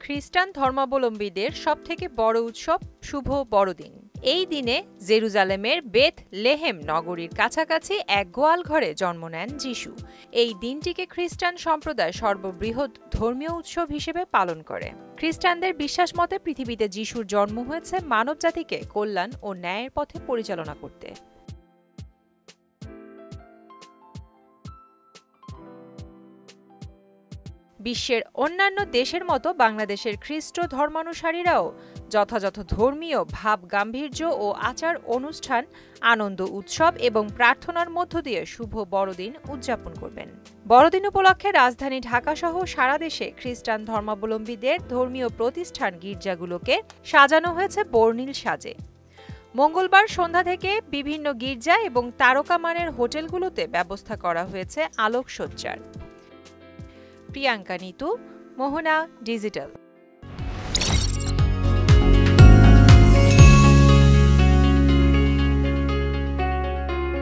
খ্রিস্টান ধর্মাবলম্বীদের সবথেকে বড় উৎসব শুভ বড়দিন। এই দিনে জেরুজালেমের বেথ লেহেম নগরীর কাছাকাছি এক গোয়াল ঘরে জন্ম নেন যিশু। এই দিনটিকে খ্রিস্টান সম্প্রদায় সর্ববৃহৎ ধর্মীয় উৎসব হিসেবে পালন করে। খ্রিস্টানদের বিশ্বাস মতে পৃথিবীতে যিশুর জন্ম হয়েছে মানবজাতিকে কল্যাণ ও ন্যায়ের পথে পরিচালনা করতে। বিশ্বের অন্যান্য দেশের মতো বাংলাদেশের খ্রিস্ট ধর্মানুসারীরাও যথাযথ ধর্মীয় ভাব গাম্ভীর্য ও আচার অনুষ্ঠান, আনন্দ উৎসব এবং প্রার্থনার মধ্য দিয়ে শুভ বড়দিন উদযাপন করবেন। বড়দিন উপলক্ষে রাজধানী ঢাকাসহ সারা দেশে খ্রিস্টান ধর্মাবলম্বীদের ধর্মীয় প্রতিষ্ঠান গির্জাগুলোকে সাজানো হয়েছে বর্ণিল সাজে। মঙ্গলবার সন্ধ্যা থেকে বিভিন্ন গির্জা এবং তারকামানের হোটেলগুলোতে ব্যবস্থা করা হয়েছে আলোকসজ্জার। প্রিয়াঙ্কা নিতু, মোহনা ডিজিটাল।